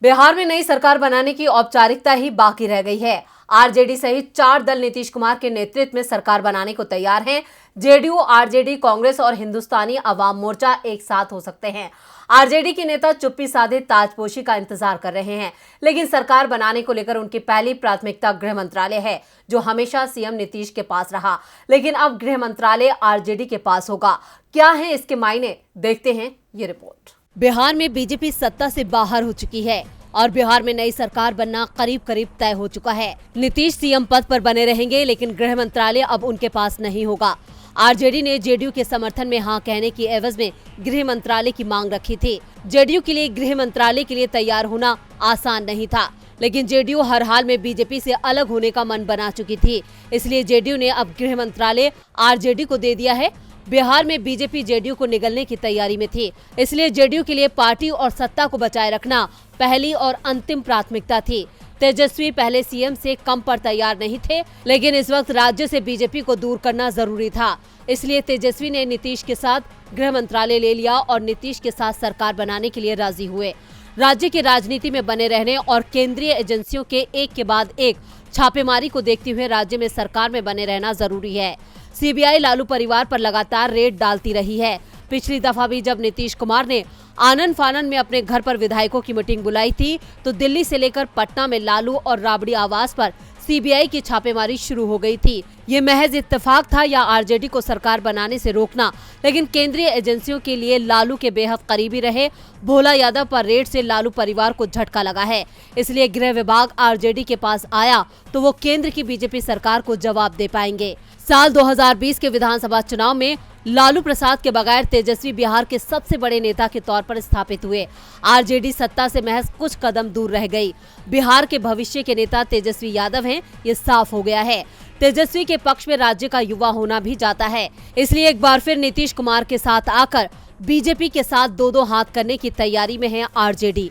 बिहार में नई सरकार बनाने की औपचारिकता ही बाकी रह गई है। आरजेडी सहित 4 दल नीतीश कुमार के नेतृत्व में सरकार बनाने को तैयार हैं। जेडीयू, आरजेडी, कांग्रेस और हिंदुस्तानी अवाम मोर्चा एक साथ हो सकते हैं। आरजेडी के नेता चुप्पी साधे ताजपोशी का इंतजार कर रहे हैं, लेकिन सरकार बनाने को लेकर उनकी पहली प्राथमिकता गृह मंत्रालय है, जो हमेशा सीएम नीतीश के पास रहा। लेकिन अब गृह मंत्रालय आरजेडी के पास होगा। क्या है इसके मायने, देखते हैं ये रिपोर्ट। बिहार में बीजेपी सत्ता से बाहर हो चुकी है और बिहार में नई सरकार बनना करीब करीब तय हो चुका है। नीतीश सीएम पद पर बने रहेंगे, लेकिन गृह मंत्रालय अब उनके पास नहीं होगा। आरजेडी ने जेडीयू के समर्थन में हां कहने की एवज में गृह मंत्रालय की मांग रखी थी। जेडीयू के लिए गृह मंत्रालय के लिए तैयार होना आसान नहीं था, लेकिन जेडीयू हर हाल में बीजेपी से अलग होने का मन बना चुकी थी। इसलिए जेडीयू ने अब गृह मंत्रालय आरजेडी को दे दिया है। बिहार में बीजेपी जेडीयू को निगलने की तैयारी में थी, इसलिए जेडीयू के लिए पार्टी और सत्ता को बचाए रखना पहली और अंतिम प्राथमिकता थी। तेजस्वी पहले सीएम से कम पर तैयार नहीं थे, लेकिन इस वक्त राज्य से बीजेपी को दूर करना जरूरी था। इसलिए तेजस्वी ने नीतीश के साथ गृह मंत्रालय ले लिया और नीतीश के साथ सरकार बनाने के लिए राजी हुए। राज्य की राजनीति में बने रहने और केंद्रीय एजेंसियों के एक के बाद एक छापेमारी को देखते हुए राज्य में सरकार में बने रहना जरूरी है। सीबीआई लालू परिवार पर लगातार रेड डालती रही है। पिछली दफा भी जब नीतीश कुमार ने आनन फानन में अपने घर पर विधायकों की मीटिंग बुलाई थी, तो दिल्ली से लेकर पटना में लालू और राबड़ी आवास पर सीबीआई की छापेमारी शुरू हो गई थी। ये महज इत्तेफाक था या आरजेडी को सरकार बनाने से रोकना, लेकिन केंद्रीय एजेंसियों के लिए लालू के बेहद करीबी रहे भोला यादव पर रेड से लालू परिवार को झटका लगा है। इसलिए गृह विभाग आरजेडी के पास आया तो वो केंद्र की बीजेपी सरकार को जवाब दे पाएंगे। साल 2020 के विधानसभा चुनाव में लालू प्रसाद के बगैर तेजस्वी बिहार के सबसे बड़े नेता के तौर पर स्थापित हुए। आरजेडी सत्ता से महज कुछ कदम दूर रह गई। बिहार के भविष्य के नेता तेजस्वी यादव हैं, ये साफ हो गया है। तेजस्वी के पक्ष में राज्य का युवा होना भी जाता है, इसलिए एक बार फिर नीतीश कुमार के साथ आकर बीजेपी के साथ दो हाथ करने की तैयारी में है आरजेडी।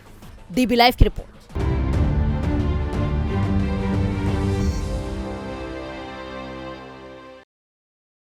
डीबी लाइव की रिपोर्ट।